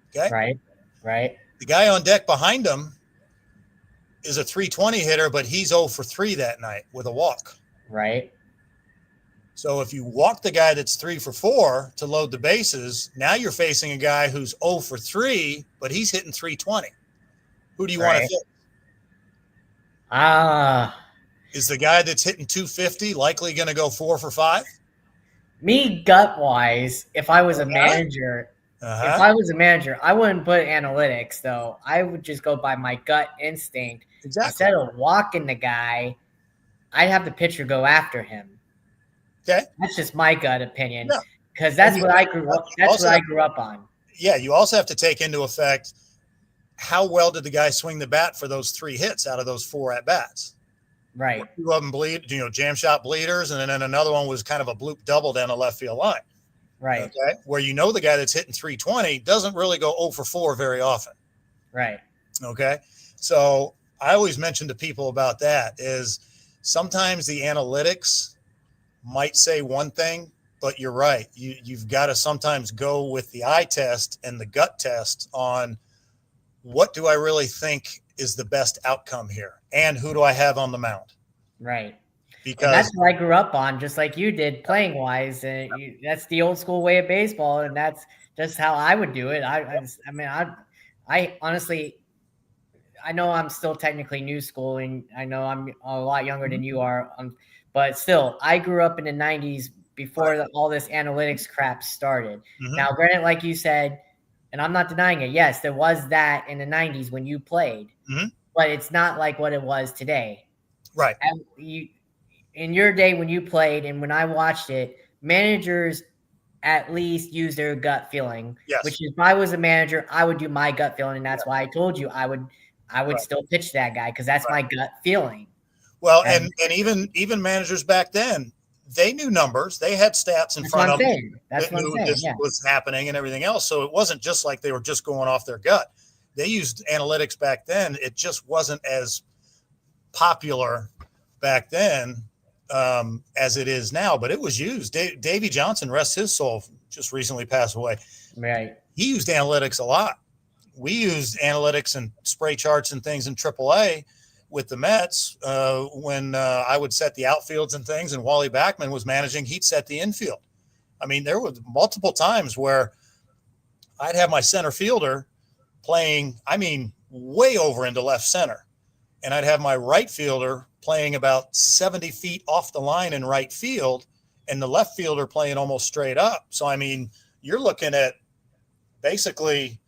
Okay. Right. The guy on deck behind him is a 320 hitter, but he's 0 for 3 that night with a walk. Right. So if you walk the guy that's 3 for 4 to load the bases, now you're facing a guy who's 0 for 3, but he's hitting 320. Who do you want to hit? Is the guy that's hitting 250 likely going to go 4 for 5? Me, gut wise, if I was a manager, I wouldn't put analytics though. I would just go by my gut instinct. Exactly. Instead of walking the guy, I'd have the pitcher go after him. Okay. That's just my gut opinion. Because that's what I grew up. That's what I grew up on. Yeah, you also have to take into effect how well did the guy swing the bat for those 3 hits out of those 4 at bats. Right. 2 of them jam shot bleeders, and then another one was kind of a bloop double down the left field line. Right. Okay. Where the guy that's hitting 320 doesn't really go 0 for 4 very often. Right. Okay. So I always mention to people about that is sometimes the analytics might say one thing, but you're right. You've got to sometimes go with the eye test and the gut test on what do I really think is the best outcome here, and who do I have on the mound? Right. Because and that's what I grew up on, just like you did, playing wise. And that's the old school way of baseball, and that's just how I would do it. I honestly, I know I'm still technically new school, and I know I'm a lot younger than you are, but still, I grew up in the 90s before all this analytics crap started. Mm-hmm. Now, granted, like you said, and I'm not denying it, yes, there was that in the 90s when you played, but it's not like what it was today. Right. And in your day when you played and when I watched it, managers at least use their gut feeling. Yes. Which is, if I was a manager, I would do my gut feeling, and that's why I told you I would still pitch that guy because that's my gut feeling. Well, and even managers back then, they knew numbers. They had stats in front of them. That's what I'm saying. This was happening and everything else. So it wasn't just like they were just going off their gut. They used analytics back then. It just wasn't as popular back then as it is now, but it was used. Davey Johnson, rest his soul, just recently passed away. Right. He used analytics a lot. We used analytics and spray charts and things in AAA with the Mets when I would set the outfields and things, and Wally Backman was managing, he'd set the infield. I mean, there were multiple times where I'd have my center fielder playing, way over into left center. And I'd have my right fielder playing about 70 feet off the line in right field, and the left fielder playing almost straight up. So, you're looking at basically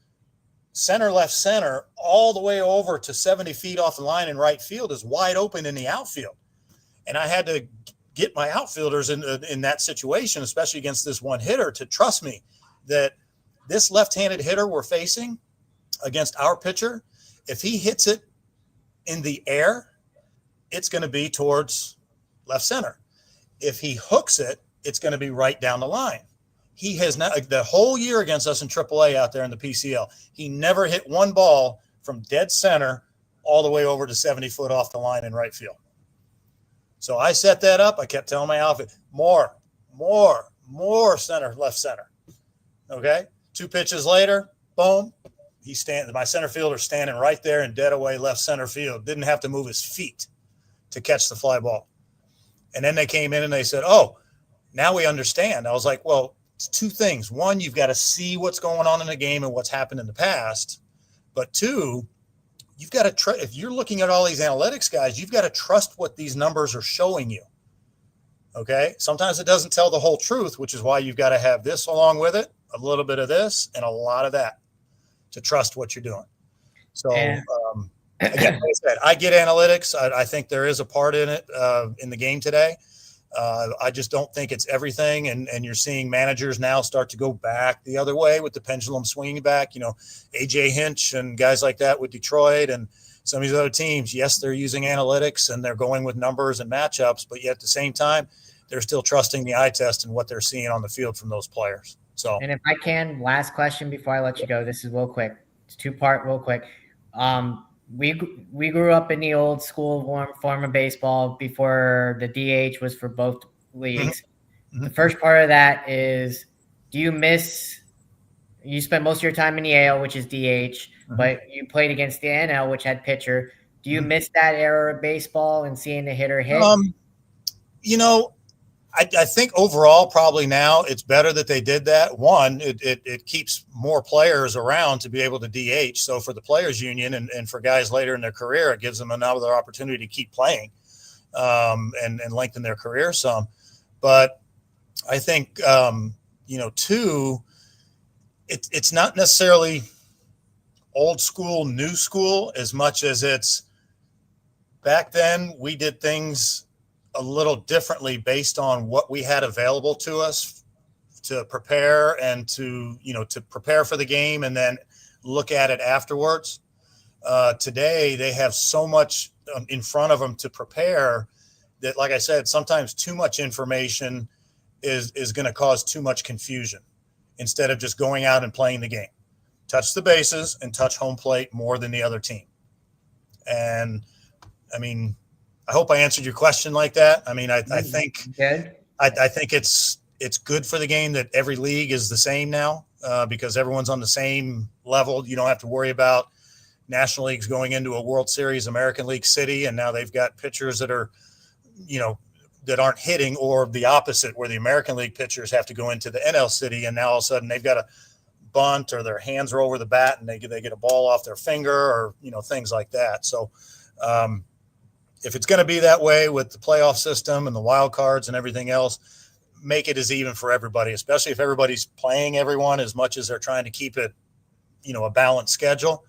center, left center, all the way over to 70 feet off the line in right field is wide open in the outfield. And I had to get my outfielders in that situation, especially against this one hitter, to trust me that this left-handed hitter we're facing against our pitcher, if he hits it in the air, it's going to be towards left center. If he hooks it, it's going to be right down the line. He has not, the whole year against us in AAA out there in the PCL, he never hit one ball from dead center all the way over to 70 foot off the line in right field. So I set that up. I kept telling my outfit, more center, left center. Okay. 2 pitches later, boom. My center fielder standing right there in dead away left center field. Didn't have to move his feet to catch the fly ball. And then they came in and they said, oh, now we understand. I was like, well, it's 2 things. 1, you've got to see what's going on in the game and what's happened in the past. But 2, you've got to if you're looking at all these analytics guys, you've got to trust what these numbers are showing you. Okay. Sometimes it doesn't tell the whole truth, which is why you've got to have this along with it, a little bit of this and a lot of that to trust what you're doing. So, again, like I said, I get analytics. I think there is a part in it in the game today. I just don't think it's everything. And you're seeing managers now start to go back the other way with the pendulum swinging back. AJ Hinch and guys like that with Detroit and some of these other teams. Yes, they're using analytics and they're going with numbers and matchups, but yet at the same time, they're still trusting the eye test and what they're seeing on the field from those players. So, and if I can, last question before I let you go. This is real quick. It's two-part, real quick. We grew up in the old school form of baseball before the DH was for both leagues. Mm-hmm. The first part of that is, do you miss? You spent most of your time in the AL, which is DH, but you played against the NL, which had pitcher. Do you miss that era of baseball and seeing the hitter hit? I think overall, probably now it's better that they did that. One, it keeps more players around to be able to DH. So for the players union and for guys later in their career, it gives them another opportunity to keep playing and lengthen their career some. But I think, two, it's not necessarily old school, new school as much as it's back then we did things a little differently based on what we had available to us to prepare and to prepare for the game and then look at it afterwards. Today, they have so much in front of them to prepare that, like I said, sometimes too much information is going to cause too much confusion instead of just going out and playing the game. Touch the bases and touch home plate more than the other team. And I mean, I hope I answered your question like that. I mean, I think I think it's good for the game that every league is the same now because everyone's on the same level. You don't have to worry about National Leagues going into a World Series, American League City, and now they've got pitchers that are, that aren't hitting, or the opposite, where the American League pitchers have to go into the NL City, and now all of a sudden they've got a bunt or their hands are over the bat and they get a ball off their finger or things like that. So. If it's going to be that way with the playoff system and the wild cards and everything else, make it as even for everybody, especially if everybody's playing everyone as much as they're trying to keep it, a balanced schedule,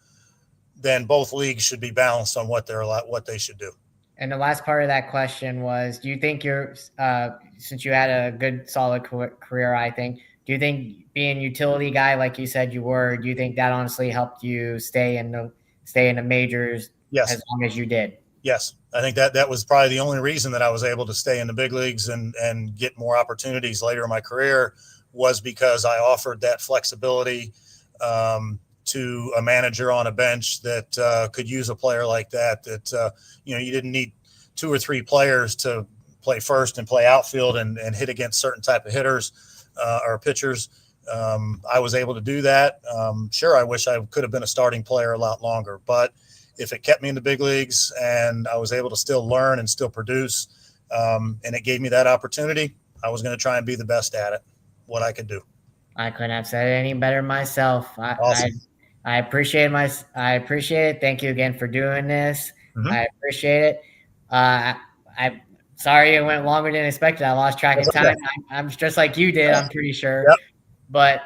then both leagues should be balanced on what they should do. And the last part of that question was, do you think since you had a good, solid career, I think, do you think being a utility guy, like you said you were, do you think that honestly helped you stay in the majors as long as you did? Yes, I think that was probably the only reason that I was able to stay in the big leagues and get more opportunities later in my career was because I offered that flexibility to a manager on a bench that could use a player like that. You didn't need 2 or 3 players to play first and play outfield and hit against certain type of hitters or pitchers. I was able to do that. Sure, I wish I could have been a starting player a lot longer, but if it kept me in the big leagues and I was able to still learn and still produce, and it gave me that opportunity, I was going to try and be the best at it, what I could do. I couldn't have said it any better myself. Awesome. I appreciate it. Thank you again for doing this. Mm-hmm. I appreciate it. I'm sorry it went longer than expected. I lost track of time. Okay. I'm just like you did, I'm pretty sure. Yep. But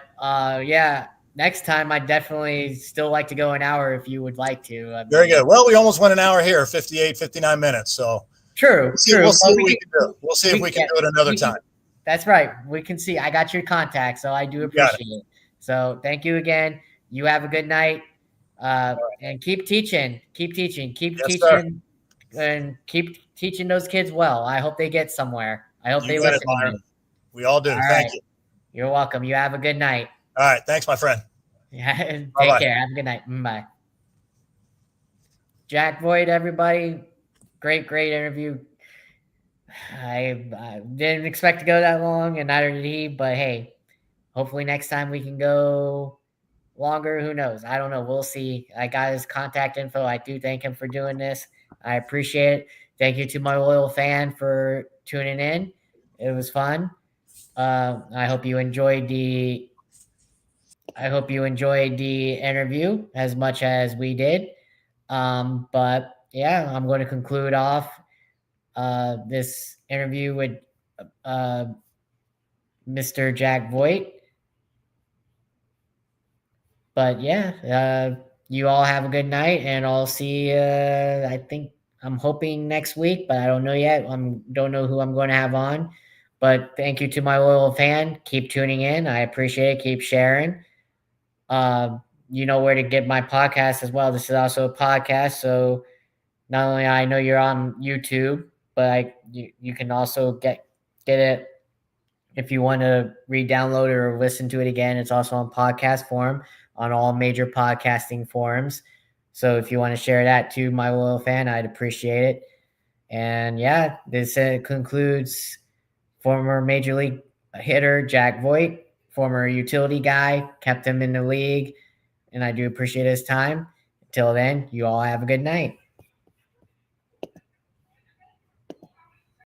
yeah. Next time, I'd definitely still like to go an hour if you would like to. Very good. Well, we almost went an hour here, 59 minutes. So true. We'll see what we can do. We'll see if we can do it another time. That's right. We can see. I got your contact, so I do appreciate it. So thank you again. You have a good night, and keep teaching. Keep teaching, and keep teaching those kids well. I hope they get somewhere. I hope they listen to you. We all do. Thank you. You're welcome. You have a good night. All right. Thanks, my friend. Yeah. Take care. Have a good night. Bye. Jack Voigt, everybody. Great interview. I didn't expect to go that long, and neither did he. But hey, hopefully next time we can go longer. Who knows? I don't know. We'll see. I got his contact info. I do thank him for doing this. I appreciate it. Thank you to my loyal fan for tuning in. It was fun. I hope you enjoyed the interview as much as we did. But yeah, I'm going to conclude off this interview with Mr. Jack Voigt. But yeah, you all have a good night, and I'll see. I think I'm hoping next week, but I don't know yet. Don't know who I'm going to have on. But thank you to my loyal fan. Keep tuning in. I appreciate it. Keep sharing. You know where to get my podcast as well. This is also a podcast, so not only I know you're on YouTube, but you can also get it if you want to re-download it or listen to it again. It's also on podcast form on all major podcasting forums. So if you want to share that to my loyal fan, I'd appreciate it. And yeah, this concludes former major league hitter Jack Voigt, former utility guy, kept him in the league, and I do appreciate his time. Until then, you all have a good night.